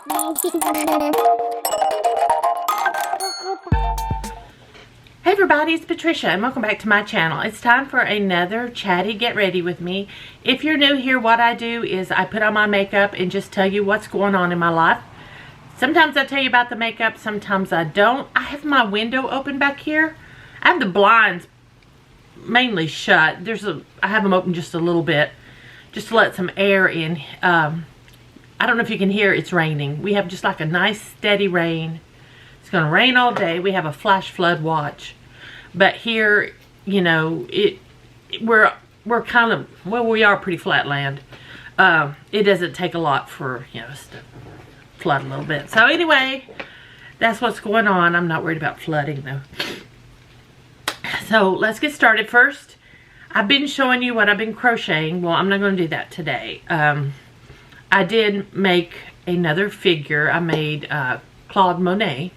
Hey everybody, it's Patricia and welcome back to my channel. It's time for another Chatty Get Ready with me. If you're new here, what I do is I put on my makeup and just tell you what's going on in my life. Sometimes I tell you about the makeup, sometimes I don't. I have my window open back here. I have the blinds mainly shut. I have them open just a little bit, just to let some air in. I don't know if you can hear, it's raining. We have just like a nice steady rain. It's going to rain all day. We have a flash flood watch. But here, you know, we're kind of, well, we are pretty flat land. It doesn't take a lot for, you know, us to flood a little bit. So anyway, that's what's going on. I'm not worried about flooding though. So let's get started. First, I've been showing you what I've been crocheting. Well, I'm not going to do that today. I did make another figure. I made Claude Monet.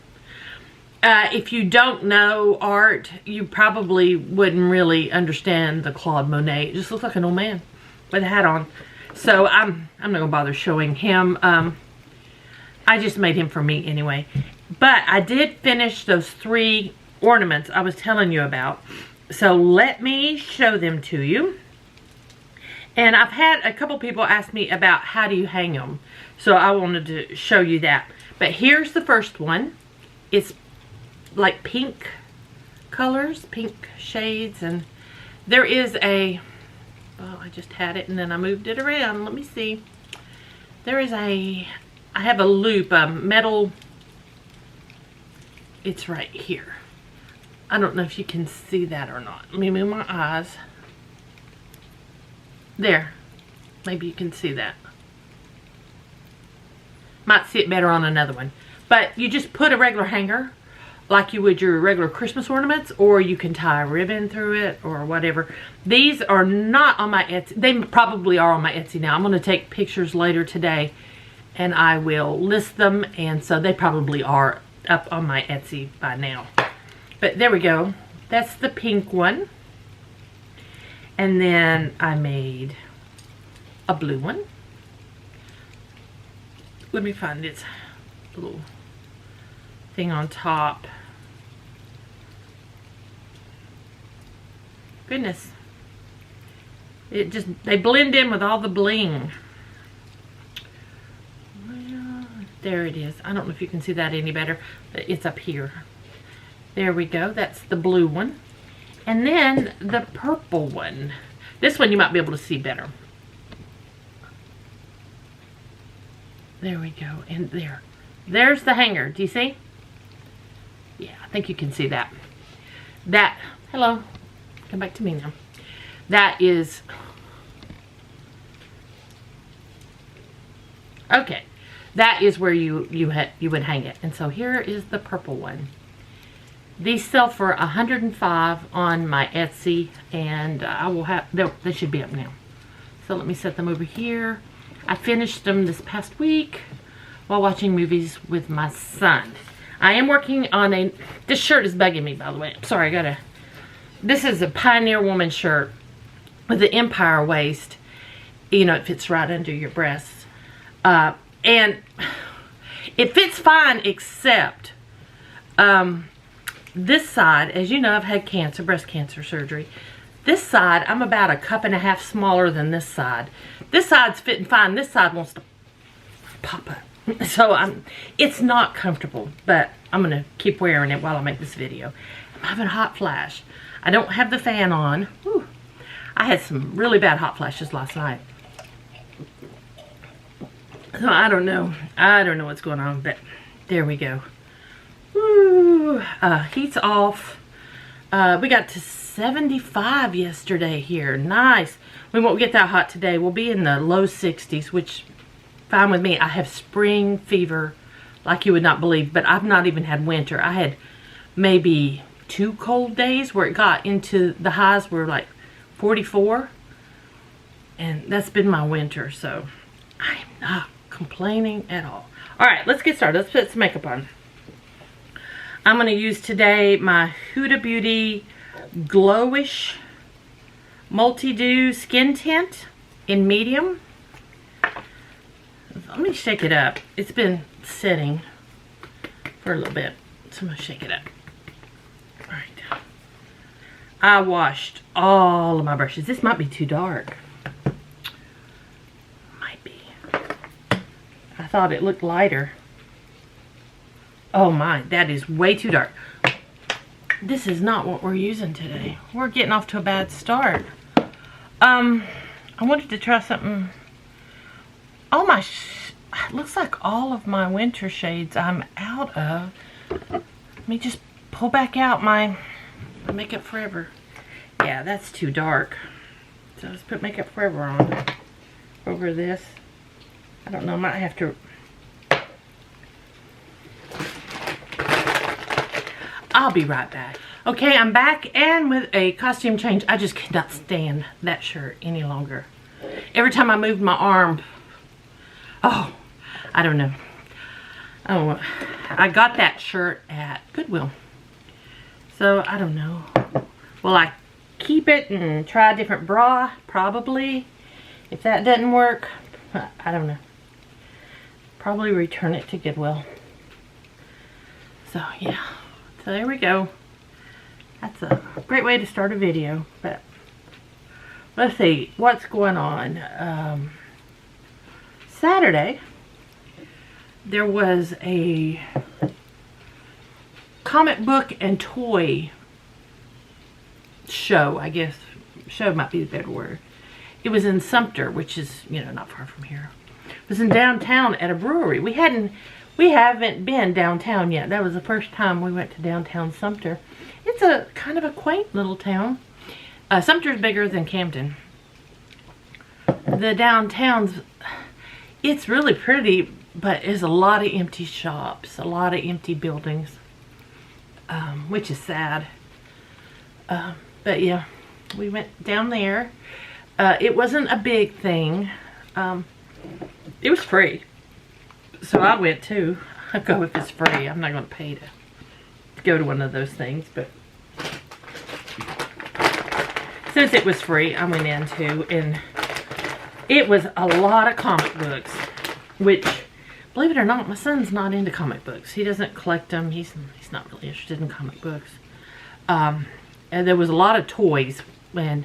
If you don't know art, you probably wouldn't really understand the Claude Monet. It just looks like an old man with a hat on. So I'm not going to bother showing him. I just made him for me anyway. But I did finish those 3 ornaments I was telling you about. So let me show them to you. And I've had a couple people ask me about how do you hang them. So I wanted to show you that. But here's the first one. It's like pink colors, pink shades. And there is a, oh, I just had it and then I moved it around. Let me see. There is I have a loop, a metal, it's right here. I don't know if you can see that or not. Let me move my eyes. There. Maybe you can see that. Might see it better on another one. But you just put a regular hanger like you would your regular Christmas ornaments, or you can tie a ribbon through it or whatever. These are not on my Etsy. They probably are on my Etsy now. I'm going to take pictures later today and I will list them, and so they probably are up on my Etsy by now. But there we go. That's the pink one. And then I made a blue one. Let me find its little thing on top. Goodness. They blend in with all the bling. Well, there it is. I don't know if you can see that any better, but it's up here. There we go. That's the blue one. And then the purple one. This one you might be able to see better. There we go. And there's the hanger. Do you see? Yeah, I think you can see that. Hello. Come back to me now. That is, okay. That is where you would hang it. And so here is the purple one. These sell for $105 on my Etsy, and I will have, they should be up now. So let me set them over here. I finished them this past week while watching movies with my son. I am working on this shirt is bugging me, by the way. I'm sorry, this is a Pioneer Woman shirt with the Empire waist. You know, it fits right under your breasts. And it fits fine, except, this side, as you know, I've had cancer, breast cancer surgery. This side, I'm about a cup and a half smaller than this side. This side's fitting fine. This side wants to pop up. So it's not comfortable, but I'm going to keep wearing it while I make this video. I'm having a hot flash. I don't have the fan on. Whew. I had some really bad hot flashes last night. So I don't know. I don't know what's going on, but there we go. Woo. Heat's off. We got to 75 yesterday here. Nice. We won't get that hot today. We'll be in the low 60s, which fine with me. I have spring fever like you would not believe, but I've not even had winter. I had maybe 2 cold days where it got into the highs were like 44, and that's been my winter, so I am not complaining at all. All right, let's get started. Let's put some makeup on. I'm going to use today my Huda Beauty Glowish Multi-Dew Skin Tint in medium. let me shake it up. It's been sitting for a little bit, so I'm gonna shake it up. All right. I washed all of my brushes. This might be too dark. Might be. I thought it looked lighter. Oh my, that is way too dark. This is not what we're using today. We're getting off to a bad start. I wanted to try something. Oh my, it looks like all of my winter shades I'm out of. Let me just pull back out my Makeup Forever. Yeah, that's too dark. So let's put Makeup Forever on over this. I don't know, I might have to. I'll be right back. Okay, I'm back and with a costume change. I just cannot stand that shirt any longer. Every time I moved my arm, oh, I don't know. Oh, I got that shirt at Goodwill. So, I don't know. Will I keep it and try a different bra? Probably. If that doesn't work, I don't know. Probably return it to Goodwill. So, yeah. So there we go. That's a great way to start a video. But let's see what's going on. Saturday, there was a comic book and toy show. I guess show might be the better word. It was in Sumter, which is, you know, not far from here. It was in downtown at a brewery. We haven't been downtown yet. That was the first time we went to downtown Sumter. It's a kind of a quaint little town. Sumter's bigger than Camden. The downtown's, it's really pretty, but there's a lot of empty shops, a lot of empty buildings, which is sad. But yeah, we went down there. It wasn't a big thing. It was free. So I went too. I'll go if it's free. I'm not going to pay to go to one of those things, but since it was free, I went in too, and it was a lot of comic books, which, believe it or not, my son's not into comic books. He doesn't collect them. He's not really interested in comic books. And there was a lot of toys, and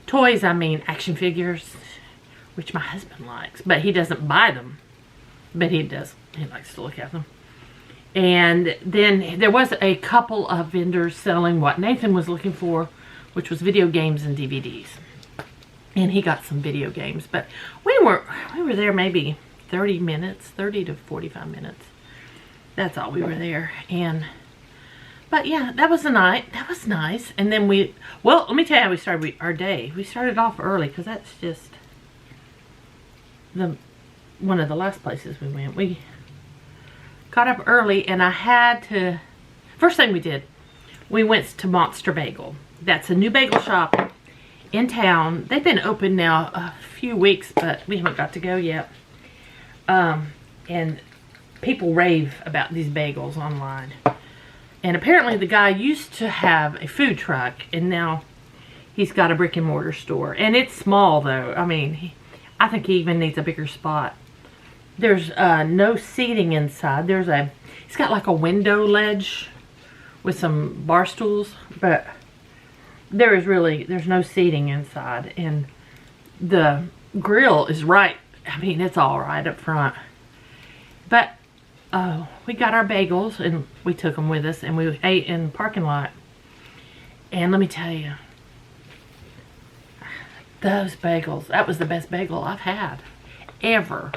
toys, I mean action figures, which my husband likes, but he doesn't buy them. But he does. He likes to look at them. And then there was a couple of vendors selling what Nathan was looking for, which was video games and DVDs. And he got some video games. But we were there maybe 30 minutes, 30 to 45 minutes. That's all we were there. But yeah, that was a night. That was nice. And then well, let me tell you how we started our day. We started off early because that's just one of the last places we went. We got up early and I had to, first thing we did, we went to Monster Bagel. That's a new bagel shop in town. They've been open now a few weeks, but we haven't got to go yet. And people rave about these bagels online. And apparently the guy used to have a food truck, and now he's got a brick and mortar store. And it's small though. I mean, I think he even needs a bigger spot. There's no seating inside. It's got like a window ledge with some bar stools, but there's no seating inside. And the grill is right, I mean, it's all right up front. But we got our bagels and we took them with us and we ate in the parking lot. And let me tell you, those bagels, that was the best bagel I've had ever.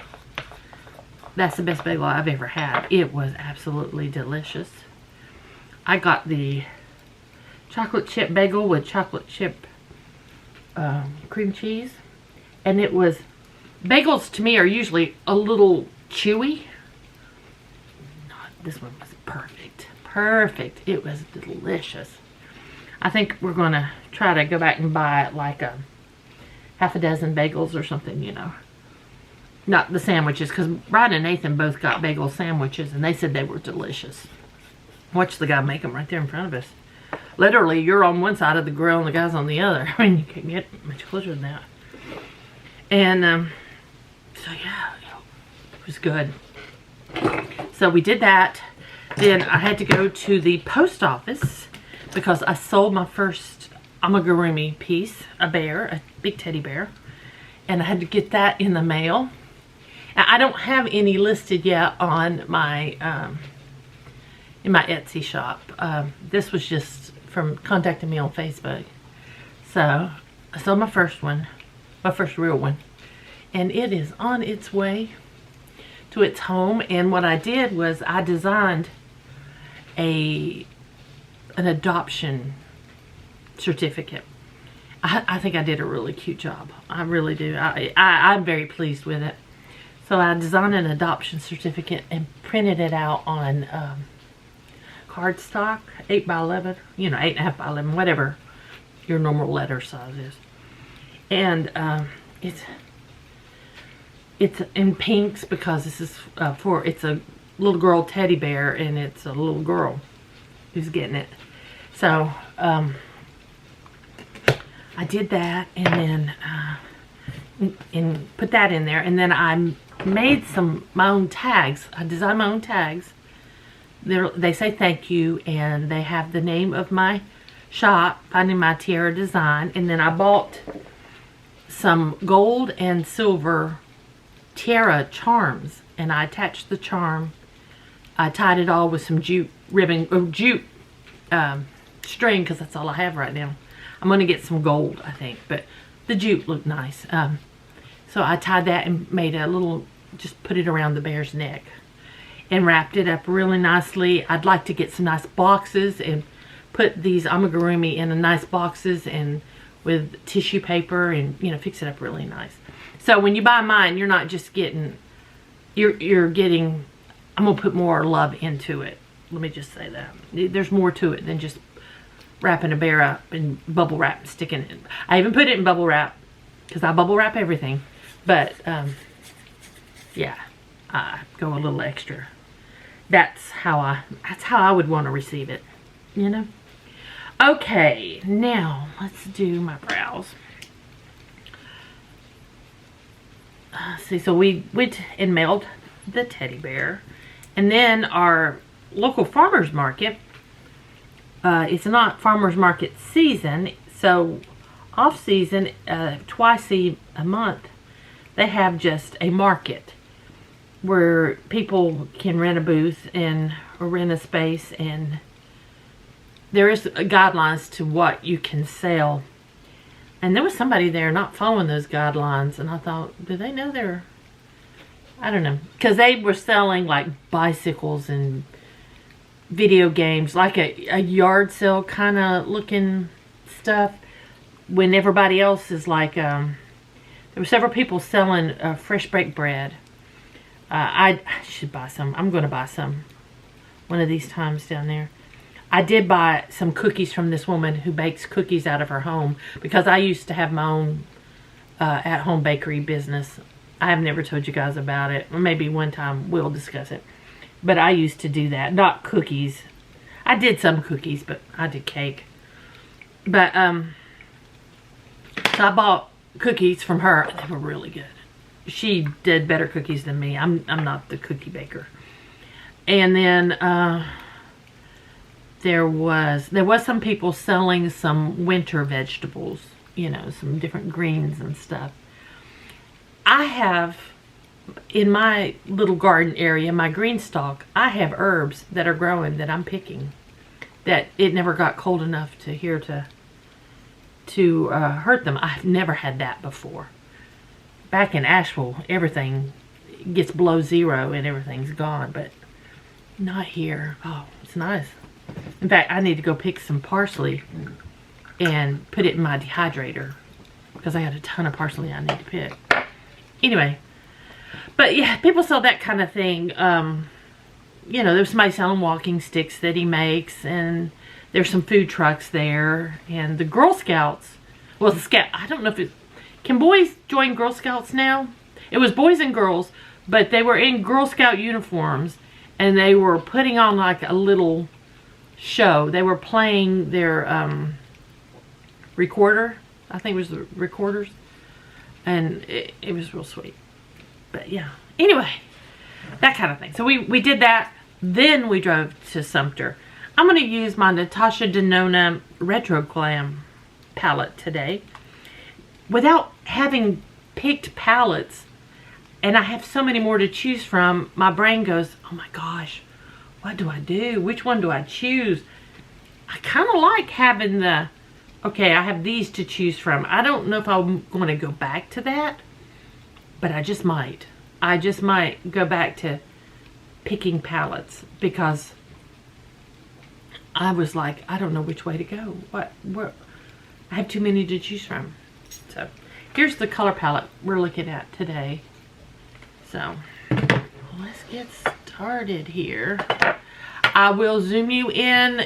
That's the best bagel I've ever had. It was absolutely delicious. I got the chocolate chip bagel with chocolate chip cream cheese. And it was, bagels to me are usually a little chewy. This one was perfect. Perfect. It was delicious. I think we're going to try to go back and buy like half a dozen bagels or something, you know. Not the sandwiches, because Brian and Nathan both got bagel sandwiches, and they said they were delicious. Watch the guy make them right there in front of us. Literally, you're on one side of the grill and the guy's on the other. I mean, you can't get much closer than that. And, so yeah, It was good. So we did that. Then I had to go to the post office because I sold my first amigurumi piece, a bear, a big teddy bear. And I had to get that in the mail. Now, I don't have any listed yet on my, in my Etsy shop. This was just from contacting me on Facebook. So I sold my first one, my first real one. And it is on its way to its home. And what I did was I designed an adoption certificate. I think I did a really cute job. I really do. I'm very pleased with it. So I designed an adoption certificate and printed it out on cardstock, 8 by 11, you know, 8.5 by 11, whatever your normal letter size is. And it's in pinks because this is it's a little girl teddy bear, and it's a little girl who's getting it. So I did that, and then put that in there, and then I made my own tags. I designed my own tags. They say thank you, and they have the name of my shop, Finding My Tiara Design, and then I bought some gold and silver tiara charms, and I attached the charm. I tied it all with some jute ribbon, or jute string, because that's all I have right now. I'm going to get some gold, I think, but the jute looked nice. So I tied that and made a little, just put it around the bear's neck and wrapped it up really nicely. I'd like to get some nice boxes and put these amigurumi in nice boxes and with tissue paper, and, you know, fix it up really nice. So when you buy mine, you're not just getting, you're getting, I'm going to put more love into it. Let me just say that. There's more to it than just wrapping a bear up in bubble wrap and sticking it. I even put it in bubble wrap because I bubble wrap everything. But, yeah, I go a little extra. That's how I would want to receive it, you know? Okay, now let's do my brows. See, so we went and mailed the teddy bear, and then our local farmer's market, it's not farmer's market season, so off season, twice a month, they have just a market where people can rent a booth or rent a space, and there is guidelines to what you can sell. And there was somebody there not following those guidelines, and I thought, do they know they're, I don't know, because they were selling like bicycles and video games, like a yard sale kind of looking stuff, when everybody else is like, there were several people selling fresh baked bread. I should buy some. I'm going to buy some one of these times down there. I did buy some cookies from this woman who bakes cookies out of her home, because I used to have my own at-home bakery business. I have never told you guys about it. Maybe one time we'll discuss it. But I used to do that. Not cookies. I did some cookies, but I did cake. But, so I bought cookies from her. They were really good. She did better cookies than me. I'm not the cookie baker. And then, there was some people selling some winter vegetables, you know, some different greens and stuff. I have, in my little garden area, my green stalk, I have herbs that are growing that I'm picking, that it never got cold enough to hurt them. I've never had that before. Back in Asheville, everything gets below zero and everything's gone, but not here. Oh, it's nice. In fact, I need to go pick some parsley and put it in my dehydrator, because I had a ton of parsley I need to pick. Anyway, but yeah, people sell that kind of thing. You know, there's somebody selling walking sticks that he makes, and there's some food trucks there. And the Girl Scouts, well, I don't know if can boys join Girl Scouts now? It was boys and girls, but they were in Girl Scout uniforms, and they were putting on like a little show. They were playing their recorder. I think it was the recorders. And it was real sweet. But yeah. Anyway, that kind of thing. So we did that. Then we drove to Sumter. I'm going to use my Natasha Denona Retro Glam palette today. Without having picked palettes, and I have so many more to choose from, my brain goes, oh my gosh, what do I do? Which one do I choose? I kind of like having the, okay, I have these to choose from. I don't know if I'm going to go back to that, but I just might. I just might go back to picking palettes because I was like, I don't know which way to go. What I have too many to choose from. So here's the color palette we're looking at today. So let's get started here. I will zoom you in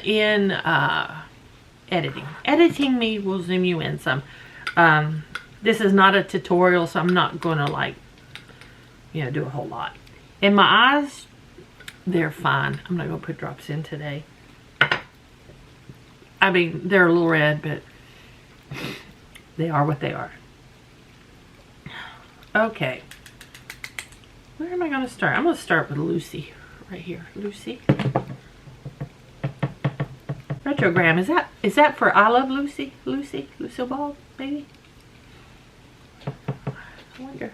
editing. Editing me will zoom you in some. This is not a tutorial, so I'm not going to like, you know, do a whole lot. And my eyes, they're fine. I'm not going to put drops in today. I mean, they're a little red, but they are what they are. Okay. Where am I going to start? I'm going to start with Lucy. Right here. Lucy. Retrogram. Is that for I Love Lucy? Lucy? Lucille Ball, maybe? I wonder.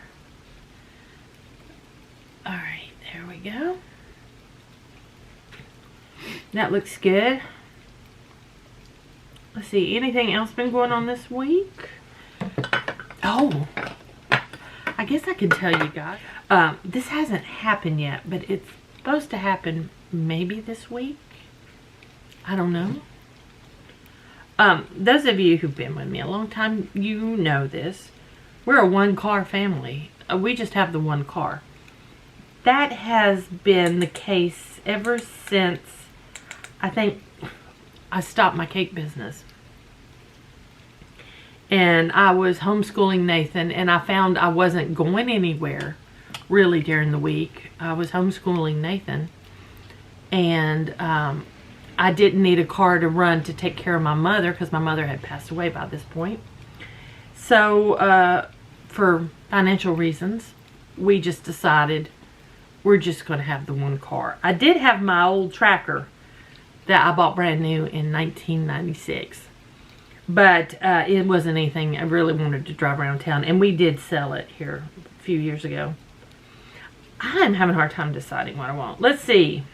Alright, there we go. That looks good. Let's see, anything else been going on this week? Oh, I guess I can tell you guys. This hasn't happened yet, but it's supposed to happen maybe this week. I don't know. Those of you who've been with me a long time, you know this. We're a one-car family. We just have the one car. That has been the case ever since, I think, I stopped my cake business. And I was homeschooling Nathan, and I found I wasn't going anywhere really during the week. I was homeschooling Nathan, and I didn't need a car to run to take care of my mother because my mother had passed away by this point. So for financial reasons, we just decided we're just going to have the one car. I did have my old Tracker that I bought brand new in 1996. But it wasn't anything I really wanted to drive around town. And we did sell it here a few years ago. I'm having a hard time deciding what I want. Let's see.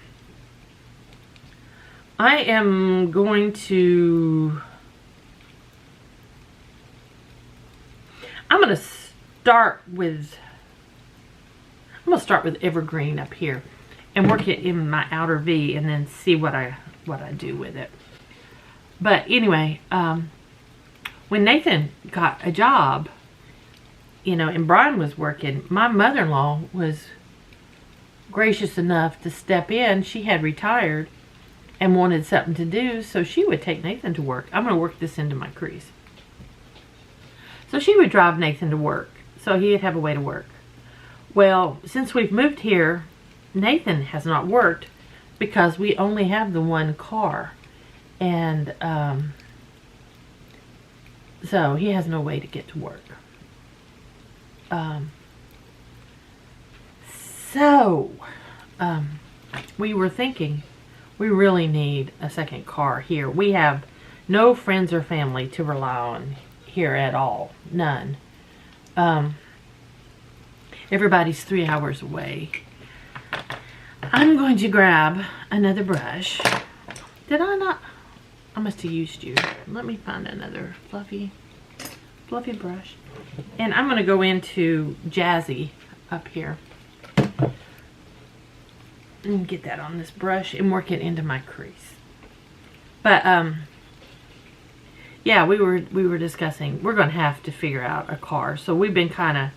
I am going to... I'm going to start with Evergreen up here. And work it in my outer V. And then see what I do with it. But anyway, when Nathan got a job, you know, and Brian was working, my mother-in-law was gracious enough to step in. She had retired and wanted something to do, so she would take Nathan to work. I'm going to work this into my crease. So she would drive Nathan to work, so he'd have a way to work. Well, since we've moved here, Nathan has not worked because we only have the one car. And so he has no way to get to work. We were thinking we really need a second car here. We have no friends or family to rely on here at all. None. Everybody's 3 hours away. I'm going to grab another brush. Did I not? I must have used you. Let me find another fluffy brush. And I'm going to go into Jazzy up here. And get that on this brush and work it into my crease. But, yeah, we were discussing, we're going to have to figure out a car. So we've been kind of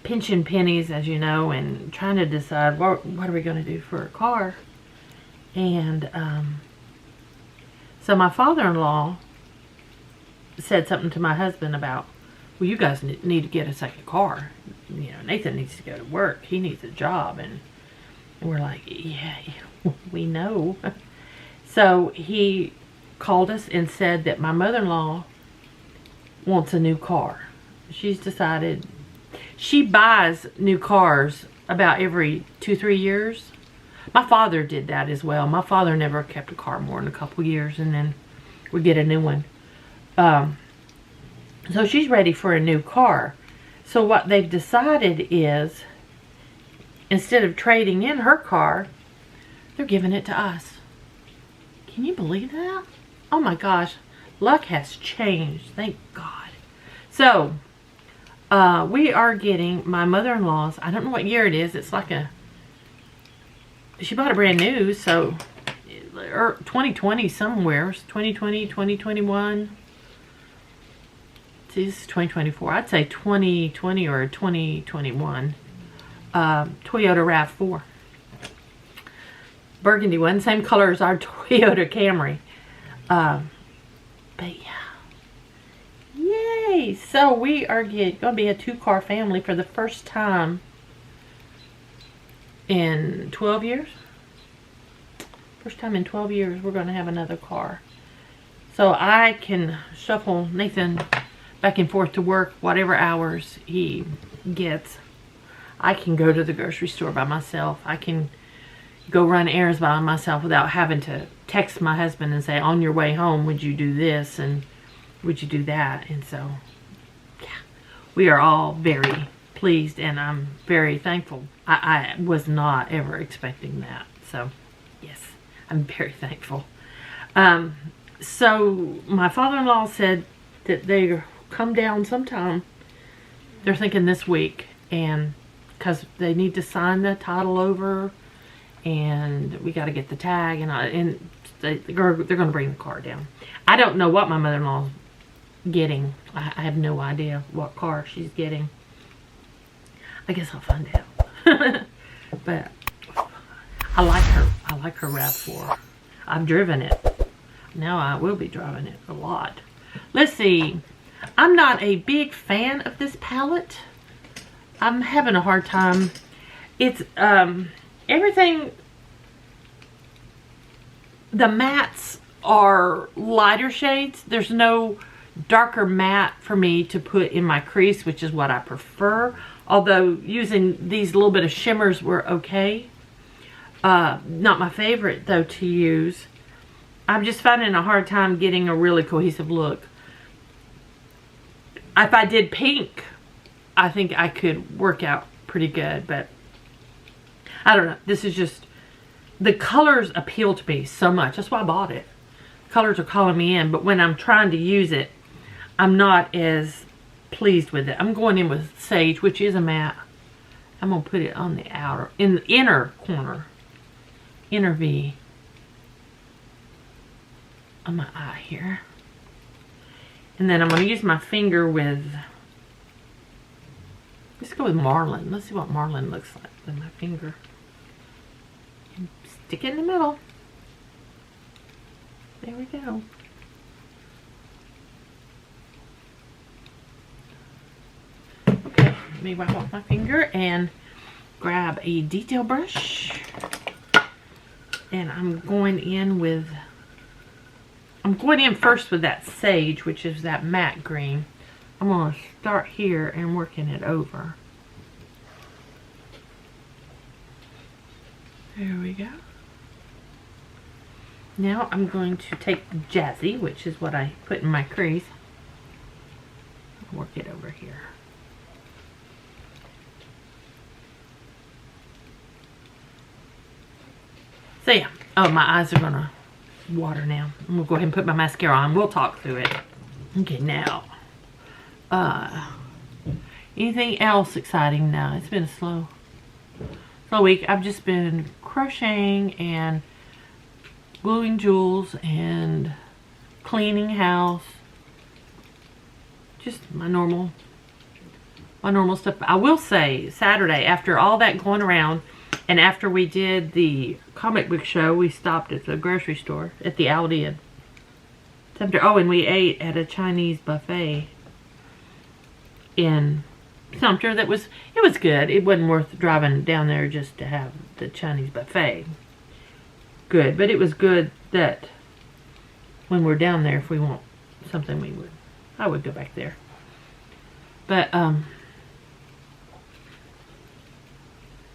pinching pennies, as you know, and trying to decide what are we going to do for a car. And, so my father-in-law said something to my husband about, well, you guys need to get a second car. You know, Nathan needs to go to work. He needs a job. And we're like, yeah, we know. So he called us and said that my mother-in-law wants a new car. She's decided, she buys new cars about every 2-3 years. My father did that as well. My father never kept a car more than a couple years, and then we get a new one. So she's ready for a new car. So what they've decided is, instead of trading in her car, they're giving it to us. Can you believe that? Oh my gosh, luck has changed. Thank God. So we are getting my mother-in-law's, I don't know what year it is. It's like she bought a brand new, so 2020 somewhere. 2020, 2021. See, this is 2024. I'd say 2020 or 2021. Toyota RAV4. Burgundy one. Same color as our Toyota Camry. But yeah. Yay! So we are going to be a 2-car family for the first time in 12 years. First time in 12 years we're going to have another car. So I can shuffle Nathan back and forth to work whatever hours he gets. I can go to the grocery store by myself. I can go run errands by myself without having to text my husband and say, on your way home, would you do this and would you do that? And so, yeah, we are all very pleased, and I'm very thankful. I was not ever expecting that. So, yes, I'm very thankful. So, my father-in-law said that they come down sometime. They're thinking this week, and because they need to sign the title over, and we got to get the tag, and they're going to bring the car down. I don't know what my mother-in-law's getting. I have no idea what car she's getting. I guess I'll find out. But I like her. I like her RAV4. I've driven it. Now I will be driving it a lot. Let's see. I'm not a big fan of this palette. I'm having a hard time. It's everything. The mattes are lighter shades. There's no darker matte for me to put in my crease, which is what I prefer. Although using these little bit of shimmers were okay. Not my favorite though to use. I'm just finding a hard time getting a really cohesive look. If I did pink, I think I could work out pretty good, but I don't know. This is just, the colors appeal to me so much. That's why I bought it. Colors are calling me in, but when I'm trying to use it, I'm not as pleased with it. I'm going in with Sage, which is a matte. I'm going to put it on the outer, in the inner corner, inner V on my eye here. And then I'm going to use my finger with, let's go with Marlin. Let's see what Marlin looks like with my finger. And stick it in the middle. There we go. Okay, let me wipe off my finger and grab a detail brush. And I'm going in first with that Sage, which is that matte green. I'm going to start here and working it over. There we go. Now I'm going to take Jazzy, which is what I put in my crease, work it over here. So yeah, oh, my eyes are gonna water now. I'm gonna go ahead and put my mascara on. We'll talk through it. Okay, now, anything else exciting? No, it's been a slow week. I've just been crocheting and gluing jewels and cleaning house. Just my normal stuff. I will say, Saturday, after all that going around, and after we did the comic book show, we stopped at the grocery store, at the Aldi in Sumter. Oh, and we ate at a Chinese buffet in Sumter. It was good. It wasn't worth driving down there just to have the Chinese buffet. Good, but it was good that when we're down there, if we want something, I would go back there. But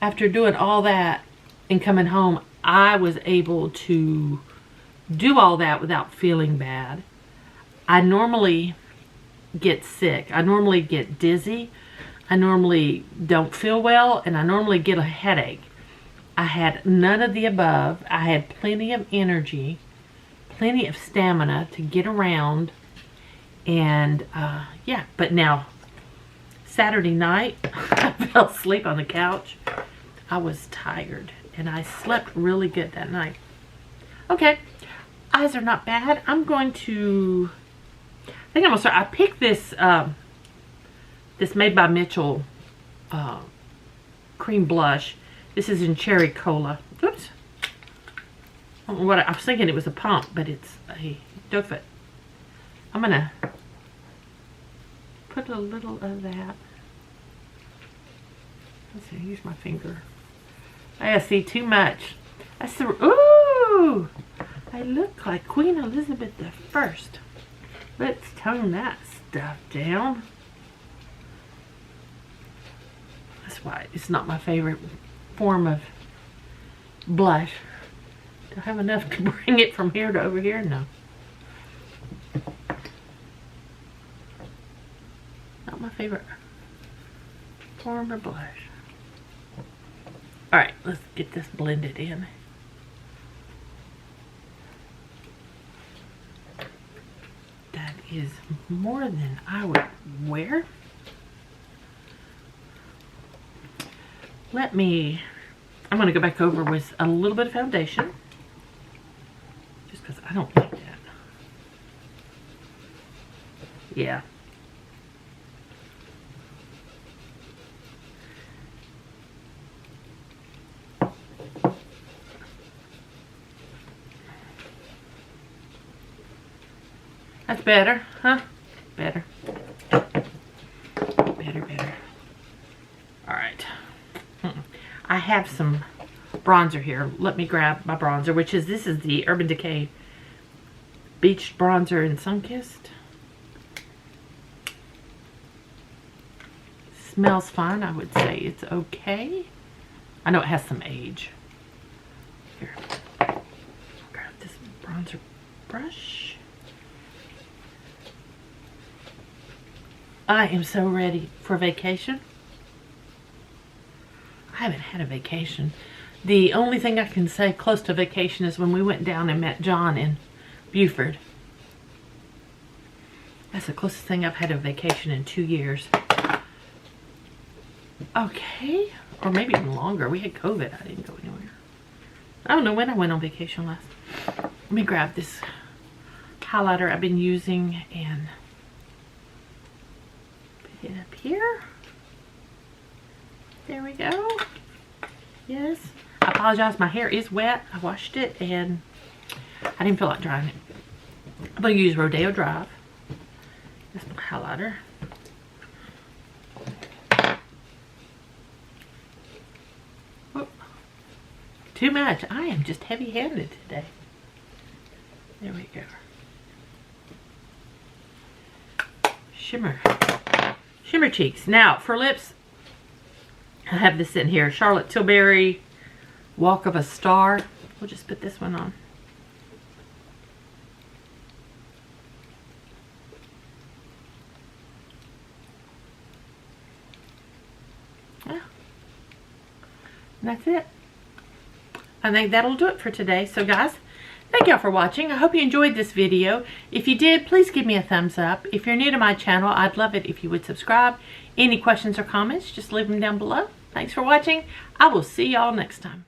after doing all that and coming home, I was able to do all that without feeling bad. I normally get sick. I normally get dizzy. I normally don't feel well, and I normally get a headache. I had none of the above. I had plenty of energy, plenty of stamina to get around, and yeah. But now, Saturday night, I fell asleep on the couch. I was tired, and I slept really good that night. Okay, eyes are not bad. I'm going to, I think I'm gonna start. I picked this, this Made by Mitchell cream blush. This is in Cherry Cola. Oops. I don't know what I was thinking it was a pump, but it's a doe foot. I'm gonna put a little of that. Let's see, use my finger. I see too much. That's the, ooh! I look like Queen Elizabeth I. Let's tone that stuff down. That's why it's not my favorite form of blush. Do I have enough to bring it from here to over here? No. Not my favorite form of blush. Alright, let's get this blended in. That is more than I would wear. I'm going to go back over with a little bit of foundation. Just because I don't like that. Yeah. That's better, huh? Better. Better. Alright. I have some bronzer here. Let me grab my bronzer, which is, this is the Urban Decay Beach Bronzer in Sunkissed. Smells fine, I would say it's okay. I know it has some age. Here. Grab this bronzer brush. I am so ready for vacation. I haven't had a vacation. The only thing I can say close to vacation is when we went down and met John in Beaufort. That's the closest thing I've had a vacation in 2 years. Okay, or maybe even longer. We had COVID. I didn't go anywhere. I don't know when I went on vacation last. Let me grab this highlighter I've been using and put it up here. There we go. Yes. I apologize. My hair is wet. I washed it and I didn't feel like drying it. I'm going to use Rodeo Drive. That's my highlighter. Oh, too much. I am just heavy-handed today. There we go. Shimmer cheeks. Now, for lips, I have this in here, Charlotte Tilbury Walk of a Star. We'll just put this one on. Yeah. And that's it. I think that'll do it for today. So guys, thank y'all for watching. I hope you enjoyed this video. If you did, please give me a thumbs up. If you're new to my channel, I'd love it if you would subscribe. Any questions or comments, just leave them down below. Thanks for watching. I will see y'all next time.